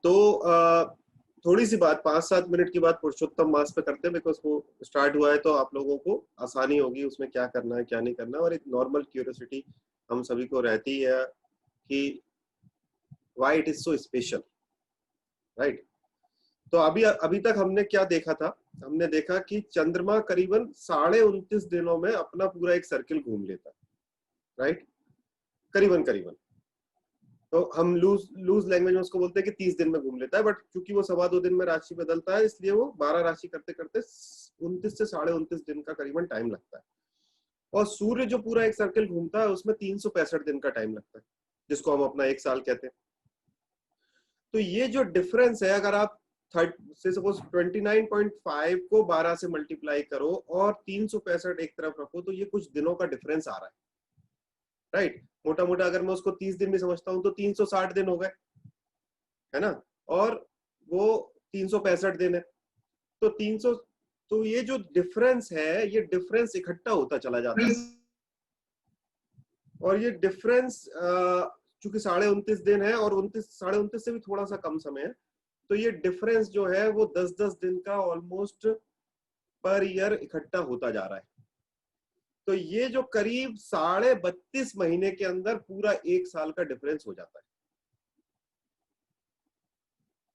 तो थोड़ी सी बात 5-7 मिनट की बात पुरुषोत्तम मास पे करते हैं, बिकॉज वो स्टार्ट हुआ है तो आप लोगों को आसानी होगी उसमें क्या करना है क्या नहीं करना है। और एक नॉर्मल क्यूरियोसिटी हम सभी को रहती है कि why it is so special, right. तो अभी तक हमने क्या देखा था, हमने देखा कि चंद्रमा करीबन 29.5 दिनों में अपना पूरा एक सर्किल घूम लेता है, राइट, करीबन करीबन। तो हम लूज लैंग्वेज में उसको बोलते हैं कि 30 दिन में घूम लेता है, बट क्योंकि वो 2.25 दिन में राशि बदलता है इसलिए वो 12 राशि करते करते 29 से 29.5 दिन का करीबन टाइम लगता है। और सूर्य जो पूरा एक सर्किल घूमता है उसमें 365 दिन का टाइम लगता है, जिसको हम अपना एक साल कहते हैं। तो ये जो डिफरेंस है, अगर आप से सपोज 29.5 को 12 से मल्टीप्लाई करो और 365 एक तरफ रखो, तो ये कुछ दिनों का डिफरेंस आ रहा है, राइट। मोटा मोटा अगर मैं उसको 30 दिन में समझता हूं तो 360 दिन हो गए, है ना, और वो 365 दिन है, तो 300। तो ये जो डिफरेंस है, ये डिफरेंस इकट्ठा होता चला जाता है, और ये डिफरेंस चूंकि 29.5 दिन है और 29 से भी थोड़ा सा कम समय है, तो ये डिफरेंस जो है वो 10-10 दिन का ऑलमोस्ट पर ईयर इकट्ठा होता जा रहा है। तो ये जो करीब 32.5 महीने के अंदर पूरा एक साल का डिफरेंस हो जाता है।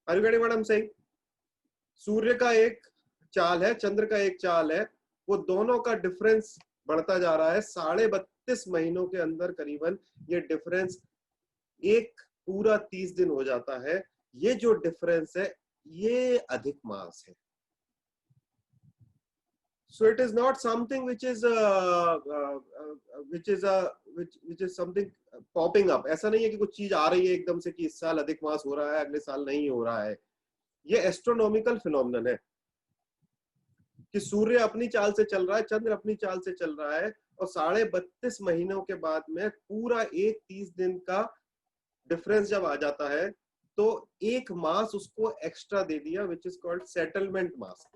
Are you getting what I am saying? सूर्य का एक चाल है, चंद्र का एक चाल है, वो दोनों का डिफरेंस बढ़ता जा रहा है। 32.5 महीनों के अंदर करीबन ये डिफरेंस एक पूरा 30 दिन हो जाता है। ये जो डिफरेंस है ये अधिक मास है। So it is not something which is something popping up. ऐसा नहीं है कि कुछ चीज आ रही है एकदम से कि इस साल अधिक मास हो रहा है अगले साल नहीं हो रहा है। ये एस्ट्रोनॉमिकल फिनोमिनन है कि सूर्य अपनी चाल से चल रहा है, चंद्र अपनी चाल से चल रहा है, और 32.5 महीनों के बाद में पूरा एक 30 दिन का डिफरेंस जब आ जाता है तो एक मास उसको एक्स्ट्रा दे दिया, विच इज कॉल्ड सेटलमेंट मास।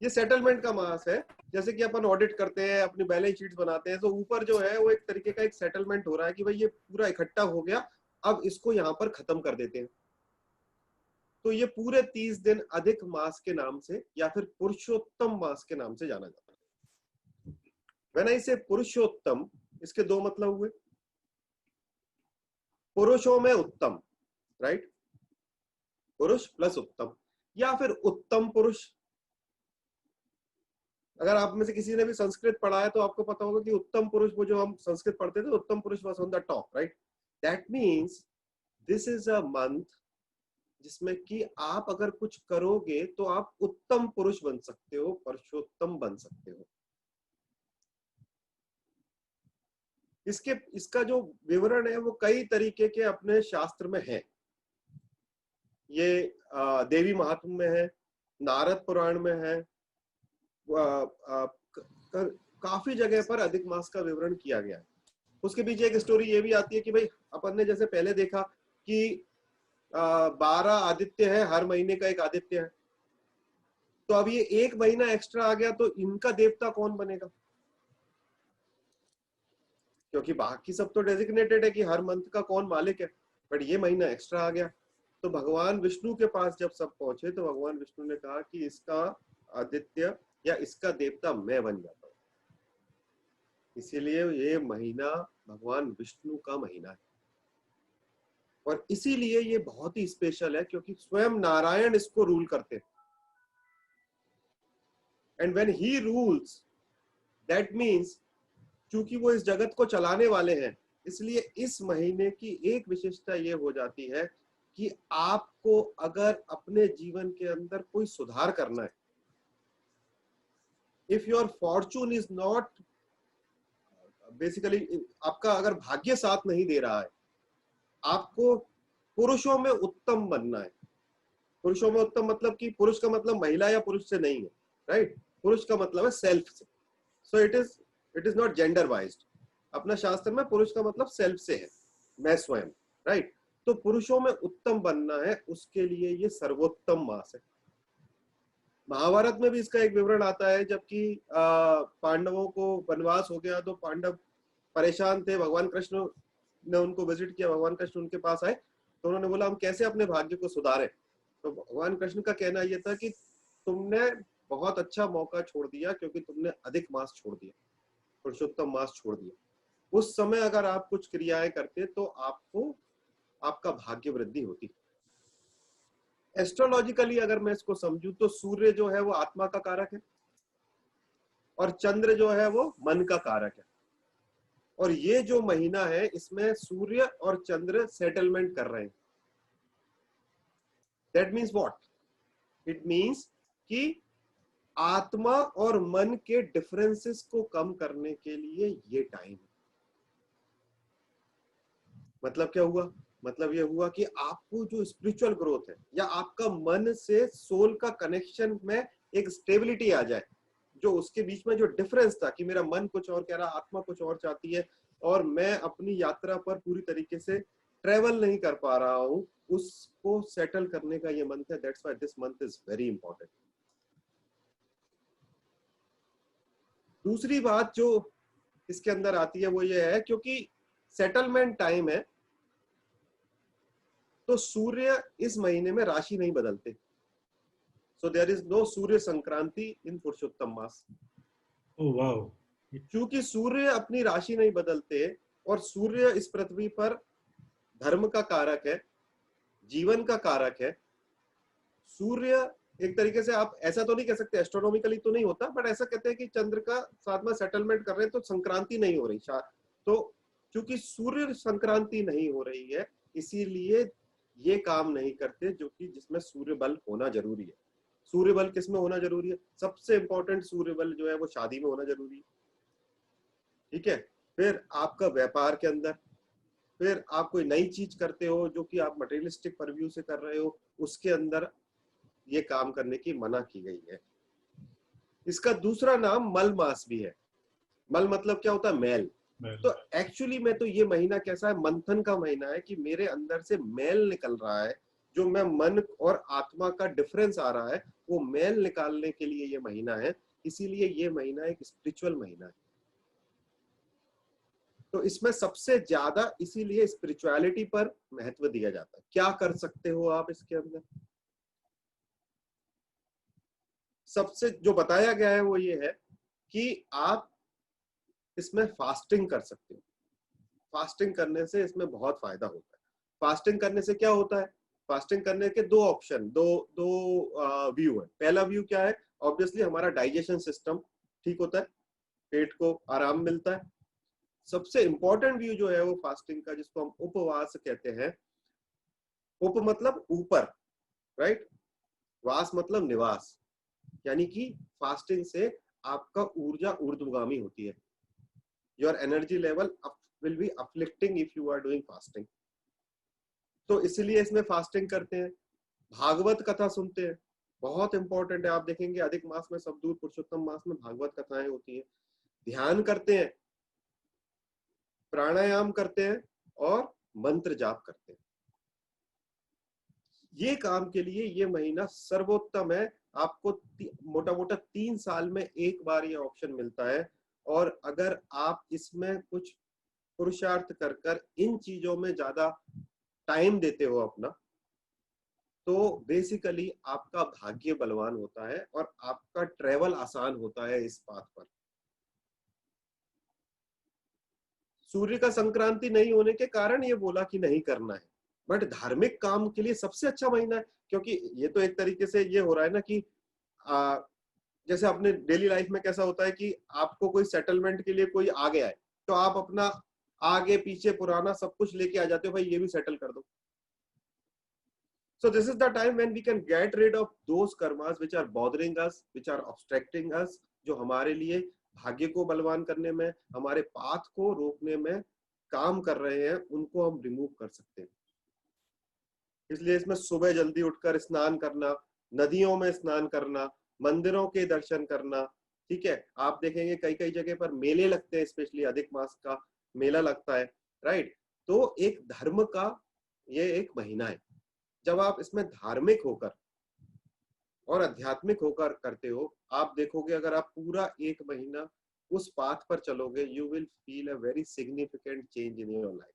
ये सेटलमेंट का मास है। जैसे कि अपन ऑडिट करते हैं, अपनी बैलेंस शीट्स बनाते हैं, तो ऊपर जो है वो एक तरीके का एक सेटलमेंट हो रहा है कि भाई ये पूरा इकट्ठा हो गया, अब इसको यहाँ पर खत्म कर देते हैं। तो ये पूरे 30 दिन अधिक मास के नाम से या फिर पुरुषोत्तम मास के नाम से जाना जाता है। व्हेन आई से पुरुषोत्तम, इसके दो मतलब हुए। पुरुषों में उत्तम, राइट, पुरुष प्लस उत्तम, या फिर उत्तम पुरुष। अगर आप में से किसी ने भी संस्कृत पढ़ा है तो आपको पता होगा कि उत्तम पुरुष, वो जो हम संस्कृत पढ़ते थे, उत्तम पुरुष was on the top, right. That means this is a month जिसमें कि आप अगर कुछ करोगे तो आप उत्तम पुरुष बन सकते हो, पुरुषोत्तम बन सकते हो। इसका जो विवरण है वो कई तरीके के अपने शास्त्र में है। ये देवी महात्म्य में है, नारद पुराण में है, काफी जगह पर अधिक मास का विवरण किया गया है। उसके पीछे एक स्टोरी ये भी आती है कि भाई अपन ने जैसे पहले देखा कि 12 आदित्य है, हर महीने का एक आदित्य है, तो अब ये एक महीना एक्स्ट्रा आ गया तो इनका देवता कौन बनेगा? क्योंकि बाकी सब तो डेजिग्नेटेड है कि हर मंथ का कौन मालिक है, बट ये महीना एक्स्ट्रा आ गया। तो भगवान विष्णु के पास जब सब पहुंचे तो भगवान विष्णु ने कहा कि इसका आदित्य या इसका देवता मैं बन जाता हूं। इसीलिए ये महीना भगवान विष्णु का महीना है, और इसीलिए ये बहुत ही स्पेशल है क्योंकि स्वयं नारायण इसको रूल करते हैं। And when he rules, that means क्योंकि वो इस जगत को चलाने वाले हैं, इसलिए इस महीने की एक विशेषता ये हो जाती है कि आपको अगर अपने जीवन के अंदर कोई सुधार करना है, if your Fortune is not, basically आपका अगर भाग्य साथ नहीं दे रहा है, आपको पुरुषों में उत्तम बनना है। पुरुषों में उत्तम मतलब कि पुरुष का मतलब महिला या पुरुष से नहीं है, राइट। पुरुष का मतलब है सेल्फ से। So it is not gender wised. अपना शास्त्र में पुरुष का मतलब सेल्फ से है, मैं स्वयं, राइट। तो पुरुषों में उत्तम बनना है, उसके लिए ये सर्वोत्तम मास है। महाभारत में भी इसका एक विवरण आता है, जबकि पांडवों को वनवास हो गया तो पांडव परेशान थे, भगवान कृष्ण ने उनको विजिट किया, भगवान कृष्ण उनके पास आए तो उन्होंने बोला हम कैसे अपने भाग्य को सुधारें। तो भगवान कृष्ण का कहना यह था कि तुमने बहुत अच्छा मौका छोड़ दिया, क्योंकि तुमने अधिक मास छोड़ दिया, पुरुषोत्तम मास छोड़ दिया। उस समय अगर आप कुछ क्रियाएं करते तो आपको आपका भाग्य वृद्धि होती। एस्ट्रोलॉजिकली अगर मैं इसको समझूं तो सूर्य जो है वो आत्मा का कारक है, और चंद्र जो है वो मन का कारक है। और ये जो महीना है इसमें सूर्य और चंद्र सेटलमेंट कर रहे हैं। That means what? It means कि आत्मा और मन के डिफरेंसेस को कम करने के लिए ये टाइम है। मतलब क्या हुआ? मतलब ये हुआ कि आपको जो स्पिरिचुअल ग्रोथ है, या आपका मन से सोल का कनेक्शन में एक स्टेबिलिटी आ जाए, जो उसके बीच में जो डिफरेंस था कि मेरा मन कुछ और कह रहा, आत्मा कुछ और चाहती है, और मैं अपनी यात्रा पर पूरी तरीके से ट्रेवल नहीं कर पा रहा हूं, उसको सेटल करने का ये मंथ है। That's why this month is very important. दूसरी बात जो इसके अंदर आती है वो ये है, क्योंकि सेटलमेंट टाइम है, तो सूर्य इस महीने में राशि नहीं बदलते। So there is no Surya Sankranti in Purushottam Maas. Oh wow. क्योंकि सूर्य अपनी राशि नहीं बदलते, और सूर्य इस पृथ्वी पर धर्म का कारक है, जीवन का कारक है। सूर्य एक तरीके से, आप ऐसा तो नहीं कह सकते, एस्ट्रोनॉमिकली तो नहीं होता, बट ऐसा कहते हैं कि चंद्र का साथ में सेटलमेंट कर रहे हैं तो संक्रांति नहीं हो रही। तो क्योंकि सूर्य संक्रांति नहीं हो रही है, इसीलिए ये काम नहीं करते जो कि जिसमें सूर्य बल होना जरूरी है। सूर्य बल किसमें होना जरूरी है? सबसे इंपॉर्टेंट सूर्य बल जो है वो शादी में होना जरूरी है। ठीक है, फिर आपका व्यापार के अंदर, फिर आप कोई नई चीज करते हो जो कि आप मटेरियलिस्टिक परव्यू से कर रहे हो, उसके अंदर ये काम करने की मना की गई है। इसका दूसरा नाम मल मास भी है। मल मतलब क्या होता है? मैल। तो एक्चुअली में तो ये महीना कैसा है? मंथन का महीना है, कि मेरे अंदर से मैल निकल रहा है, जो मैं मन और आत्मा का डिफरेंस आ रहा है, वो मैल निकालने के लिए ये महीना है। इसीलिए ये महीना एक स्पिरिचुअल महीना है। तो इसमें सबसे ज्यादा इसीलिए स्पिरिचुअलिटी पर महत्व दिया जाता है। क्या कर सकते हो आप इसके अंदर? सबसे जो बताया गया है वो ये है कि आप इसमें फास्टिंग कर सकते हो। फास्टिंग करने से इसमें बहुत फायदा होता है। फास्टिंग करने से क्या होता है? फास्टिंग करने के दो ऑप्शन, दो व्यू है। पहला व्यू क्या है? ऑब्वियसली हमारा डाइजेशन सिस्टम ठीक होता है, पेट को आराम मिलता है। सबसे इंपॉर्टेंट व्यू जो है वो फास्टिंग का, जिसको हम उपवास कहते हैं। उप मतलब ऊपर, राइट? वास मतलब निवास, यानी कि फास्टिंग से आपका ऊर्जा ऊर्ध्वगामी होती है। Your energy level will be uplifting if you are doing fasting. तो इसलिए इसमें फास्टिंग करते हैं। भागवत कथा सुनते हैं, बहुत इंपॉर्टेंट है। आप देखेंगे अधिक मास में, सब दूर पुरुषोत्तम मास में भागवत कथाएं होती हैं। ध्यान करते हैं, प्राणायाम करते हैं, और मंत्र जाप करते हैं। ये काम के लिए ये महीना सर्वोत्तम है। आपको मोटा मोटा 3 साल में एक बार ये ऑप्शन मिलता है, और अगर आप इसमें कुछ पुरुषार्थ कर कर इन चीजों में ज्यादा टाइम देते हो अपना, तो बेसिकली आपका भाग्य बलवान होता है और आपका ट्रेवल आसान होता है इस पाथ पर। सूर्य का संक्रांति नहीं होने के कारण ये बोला कि नहीं करना है, बट धार्मिक काम के लिए सबसे अच्छा महीना है। क्योंकि ये तो एक तरीके से ये हो रहा है ना कि जैसे अपने डेली लाइफ में कैसा होता है कि आपको कोई सेटलमेंट के लिए कोई आ गया है, तो आप अपना आगे पीछे पुराना सब कुछ लेके आ जाते हो, भाई ये भी सेटल कर दो। So this is the time when we can get rid of those karmas which are bothering us, which are obstructing us, जो हमारे लिए भाग्य को बलवान करने में, हमारे पाथ को रोकने में काम कर रहे हैं, उनको हम रिमूव कर सकते हैं। इसलिए इसमें सुबह जल्दी उठकर स्नान करना, नदियों में स्नान करना, मंदिरों के दर्शन करना, ठीक है। आप देखेंगे कई कई जगह पर मेले लगते हैं, स्पेशली अधिक मास का मेला लगता है, राइट। तो एक धर्म का ये एक महीना है। जब आप इसमें धार्मिक होकर और आध्यात्मिक होकर करते हो, आप देखोगे अगर आप पूरा एक महीना उस पाथ पर चलोगे, you will feel a very significant change in your life.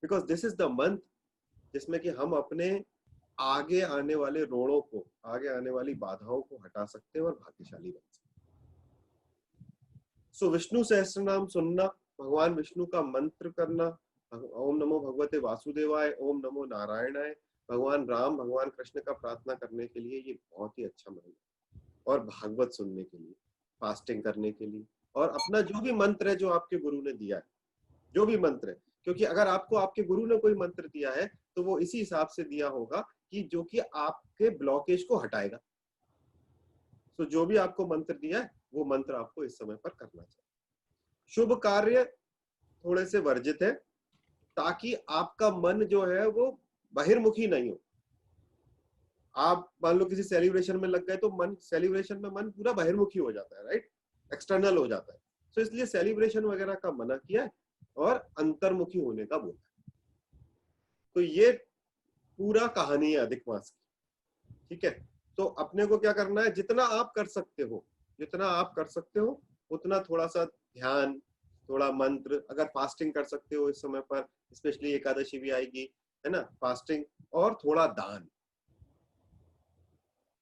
Because this is the month जिसमें कि हम अपने आगे आने वाले रोड़ों को, आगे आने वाली बाधाओं को हटा सकते हैं और भाग्यशाली बन सकते हैं। सो विष्णु सहस्त्र नाम सुनना, भगवान विष्णु का मंत्र करना, ओम नमो भगवते वासुदेवाय, ओम नमो नारायणाय, भगवान राम भगवान कृष्ण का प्रार्थना करने के लिए ये बहुत ही अच्छा मंत्र है। और भागवत सुनने के लिए, फास्टिंग करने के लिए, और अपना जो भी मंत्र है जो आपके गुरु ने दिया है, जो भी मंत्र है, क्योंकि अगर आपको आपके गुरु ने कोई मंत्र दिया है तो वो इसी हिसाब से दिया होगा कि जो कि आपके ब्लॉकेज को हटाएगा। तो जो भी आपको मंत्र दिया है वो मंत्र आपको इस समय पर करना चाहिए। शुभ कार्य थोड़े से वर्जित है, ताकि आपका मन जो है वो बहिर्मुखी नहीं हो। आप मान लो किसी सेलिब्रेशन में लग गए तो मन, सेलिब्रेशन में मन पूरा बहिर्मुखी हो जाता है, राइट, एक्सटर्नल हो जाता है। तो इसलिए सेलिब्रेशन वगैरह का मना किया है और अंतर्मुखी होने का बोला है। तो ये पूरा कहानी है अधिक मास की, ठीक है। तो अपने को क्या करना है, जितना आप कर सकते हो, जितना आप कर सकते हो उतना थोड़ा सा ध्यान, थोड़ा मंत्र, अगर फास्टिंग कर सकते हो इस समय पर, स्पेशली एकादशी भी आएगी, है ना, फास्टिंग, और थोड़ा दान।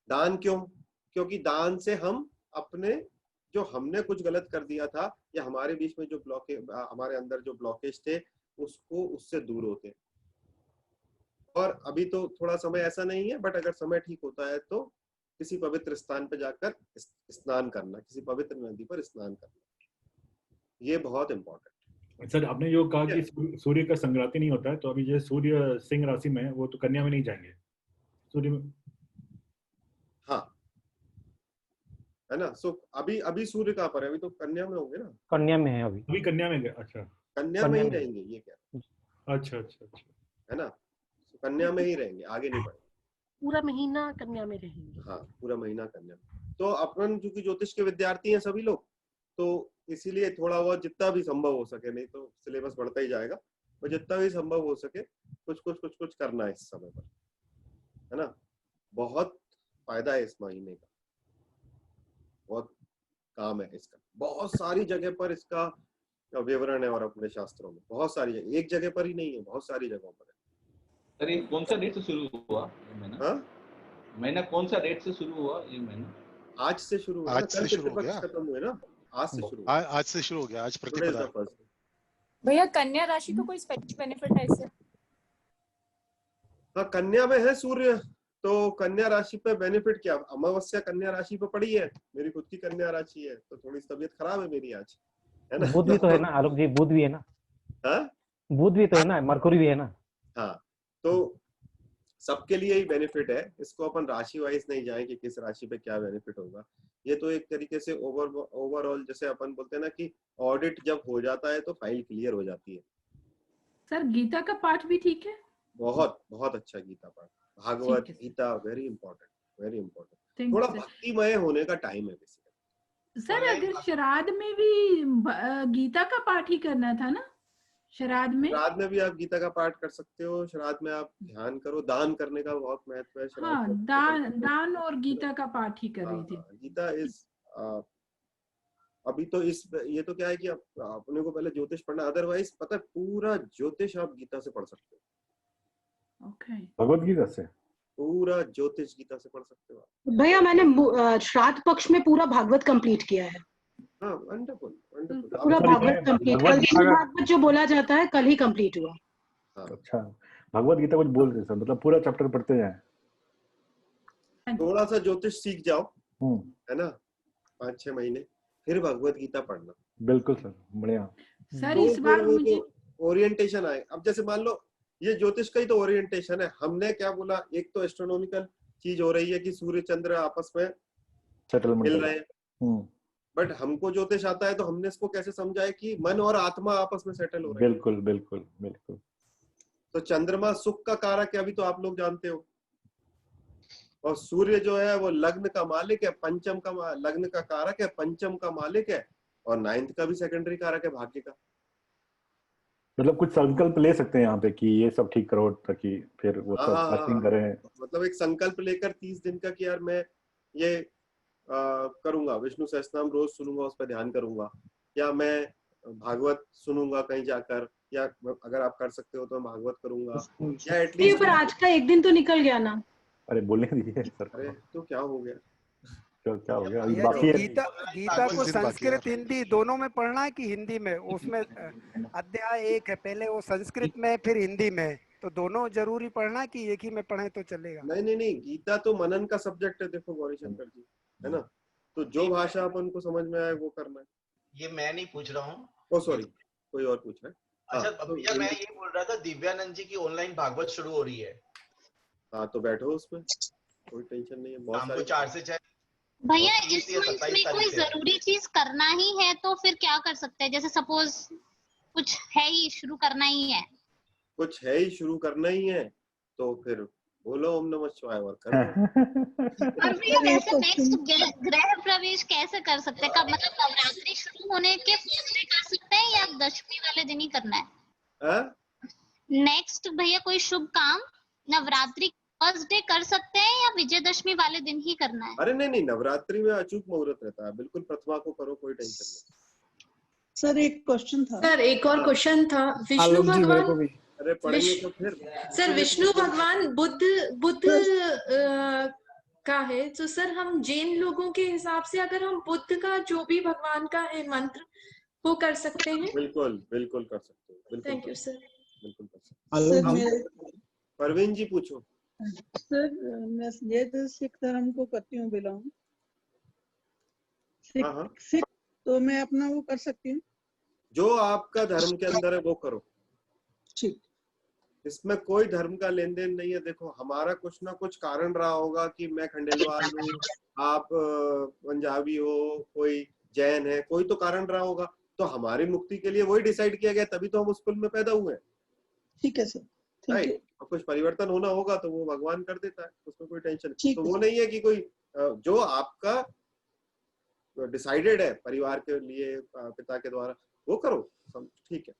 दान क्यों? क्योंकि दान से हम अपने, जो हमने कुछ गलत कर दिया था या हमारे बीच में जो ब्लॉकेज, हमारे अंदर जो ब्लॉकेज थे, उसको, उससे दूर होते हैं। और अभी तो थोड़ा समय ऐसा नहीं है, बट अगर समय ठीक होता है तो किसी पवित्र स्थान पर जाकर स्नान करना, किसी पवित्र नदी पर स्नान करना, ये बहुत इंपॉर्टेंट। सर आपने जो कहा कि सूर्य का संक्रांति नहीं होता है, तो अभी जो सूर्य सिंह राशि में है वो तो कन्या में नहीं जाएंगे सूर्य में? हाँ, है ना। सो अभी अभी सूर्य कहाँ पर है? अभी तो कन्या में होंगे ना। कन्या में है अभी कन्या में गए? अच्छा, कन्या में ही रहेंगे, ये क्या, अच्छा अच्छा अच्छा, है ना। कन्या में ही रहेंगे, आगे नहीं बढ़ेंगे। पूरा महीना कन्या में रहेंगे। हाँ, पूरा महीना कन्या में। तो अपन क्योंकि ज्योतिष के विद्यार्थी हैं सभी लोग, तो इसीलिए थोड़ा बहुत जितना भी संभव हो सके, नहीं तो सिलेबस बढ़ता ही जाएगा, और जितना भी संभव हो सके कुछ कुछ कुछ कुछ करना है इस समय पर, है ना। बहुत फायदा है इस महीने का, बहुत काम है इसका, बहुत सारी जगह पर इसका विवरण है, और अपने शास्त्रों में बहुत सारी जगह, एक जगह पर ही नहीं है, बहुत सारी जगहों पर है। अरे कौन सा डेट से शुरू हुआ ये महीना? हाँ, महीना कौन सा डेट से शुरू हुआ ये महीना? आज से शुरू हुआ, आज से शुरू हो गया, खत्म हुए ना, आज से शुरू, आज से शुरू हो गया, आज प्रतिपदा। भैया कन्या राशि का कोई स्पेशल बेनिफिट है इससे? हाँ, कन्या में है सूर्य, तो कन्या राशि पे बेनिफिट क्या, अमावस्या कन्या राशि पे पड़ी है, मेरी खुद की कन्या राशि है, तो थोड़ी तबीयत खराब है मेरी आज, है ना। बुध भी तो है ना आलोक जी, बुध भी है ना। हाँ, बुध भी तो है ना, मरकुरी भी है ना। हाँ, तो सबके लिए ही बेनिफिट है, इसको अपन राशि वाइज नहीं जाए कि किस राशि पे क्या बेनिफिट होगा। ये तो एक तरीके से ओवरऑल, जैसे अपन बोलते हैं ना कि ऑडिट जब हो जाता है तो फाइल क्लियर हो जाती है। सर गीता का पाठ भी ठीक है? बहुत बहुत अच्छा गीता पाठ, Bhagavad Gita, very important, very important. थोड़ा भक्तिमय होने का टाइम है बेसिकली। सर अगर श्राद्ध में भी गीता का पाठ ही करना था ना, श्राद्ध में भी आप गीता का पाठ कर सकते हो, श्राद्ध में आप ध्यान करो, दान करने का बहुत महत्व है। हाँ, दान और गीता का पाठ ही कर रही थी। गीता इस अभी तो इस, ये तो क्या है कि अपने को पहले ज्योतिष पढ़ना, अदरवाइज पता है पूरा ज्योतिष आप गीता से पढ़ सकते हो। ओके, भगवत गीता से पूरा ज्योतिष गीता से पढ़ सकते हो। भैया मैंने श्राद्ध पक्ष में पूरा भागवत कंप्लीट किया है। हाँ, वंडरफुल वंडरफुल। पूरा भागवत कंप्लीट, कल भागवत जो बोला जाता है कल ही कंप्लीट हुआ। अच्छा, भगवत गीता कुछ बोल रहे सर, मतलब पूरा चैप्टर पढ़ते जाएं, थोड़ा सा ज्योतिष सीख जाओ, है ना, 5-6 महीने, फिर भगवत गीता पढ़ना। बिल्कुल सर, बढ़िया सर। इस बार मुझे ओरिएंटेशन आए। अब जैसे मान लो ये ज्योतिष का ही तो ओरिएंटेशन है, हमने क्या बोला, एक तो एस्ट्रोनॉमिकल चीज हो रही है कि सूर्य चंद्र आपस में मिल रहे हैं, बट हमको ज्योतिष आता है तो हमने इसको कैसे समझा है कि मन और आत्मा आपस में सेटल हो रहे हैं। बिल्कुल बिल्कुल बिल्कुल। तो चंद्रमा सुख का कारक है, अभी तो आप लोग जानते हो, और सूर्य जो है वो लग्न का मालिक है, पंचम का, लग्न का कारक है, पंचम का मालिक है, और 9th का भी सेकेंडरी कारक है, भाग्य का। मतलब कुछ संकल्प ले सकते हैं यहाँ पे कि ये सब ठीक करो, ताकि फिर वो सब फास्टिंग करें। मतलब एक संकल्प लेकर 30 दिन का कि यार मैं ये करूंगा, विष्णु सहस्त्रनाम रोज सुनूंगा, उस पर ध्यान करूंगा, या मैं भागवत सुनूंगा कहीं जाकर, या अगर आप कर सकते हो तो मैं भागवत करूंगा, या ये एटलीस्ट पर आज का एक दिन तो निकल गया ना। अरे बोलने दीजिए सर अरे तो क्या हो गया? क्या हो गया अभी भैया बाकी जी, है। गीता गीता कुछ को दिन बाकी है संस्कृत यार। हिंदी दोनों में पढ़ना है कि हिंदी में? उसमें अध्याय एक है, पहले वो संस्कृत में फिर हिंदी में, तो दोनों जरूरी पढ़ना है कि एक ही में पढ़े तो चलेगा? नहीं, गीता तो मनन का सब्जेक्ट है, देखो गौरी शंकर जी, है ना? तो जो भाषा अपन को समझ में आए वो करना है। ये मैं नहीं पूछ रहा हूँ। ओ सॉरी, कोई और पूछ रहा है। अच्छा तो भैया, मैं ये बोल रहा था, दिव्यानंद जी की ऑनलाइन भागवत शुरू हो रही है। हाँ तो बैठो उसमें, कोई टेंशन नहीं है। बहुत शाम को सारी 4 से 6। भैया इस मंथ में कोई जरूरी चीज करना ही है तो फिर क्या कर सकते हैं? जैसे सपोज कुछ है ही, शुरू करना ही है, कुछ है ही, शुरू करना ही है, तो फिर बोलो ओम नमः शिवाय और करो। और भैया वैसे नेक्स्ट गृह प्रवेश कैसे कर सकते हैं? कब, मतलब नवरात्रि शुरू होने के फर्स्ट डे कर सकते हैं या दशमी वाले दिन ही करना है? नेक्स्ट भैया कोई शुभ काम नवरात्रि फर्स्ट डे कर सकते हैं या विजयदशमी वाले दिन ही करना है? अरे नहीं, नवरात्रि में अचूक मुहूर्त रहता है, बिल्कुल प्रथमा को करो, कोई टेंशन नहीं। सर एक क्वेश्चन था। सर एक और क्वेश्चन था। विष्णु भगवान, अरे पढ़ेंगे तो फिर। सर विष्णु भगवान बुद्ध का है, तो सर हम जैन लोगों के हिसाब से अगर हम बुद्ध का जो भी भगवान का है मंत्र वो कर सकते हैं? बिल्कुल कर सकते हो। Thank you sir. बिल्कुल कर सकते हो। परवीन जी पूछो। सर मैं ये तो सिख धर्म को करती हूँ बिलोंग। सिख तो मैं अपना वो कर सकती हूँ? जो आपका धर्म के अंदर है वो करो। ठीक। इसमें कोई धर्म का लेन देन नहीं है। देखो हमारा कुछ ना कुछ कारण रहा होगा कि मैं खंडेलवाल हूँ, आप पंजाबी हो, कोई जैन है, कोई तो कारण रहा होगा। तो हमारी मुक्ति के लिए वही डिसाइड किया गया, तभी तो हम उस कुल में पैदा हुए। ठीक है सर। राइट। और कुछ परिवर्तन होना होगा तो वो भगवान कर देता है, उसमें कोई टेंशन नहीं। तो वो नहीं है कि कोई जो आपका डिसाइडेड है परिवार के लिए पिता के द्वारा वो करो, ठीक है।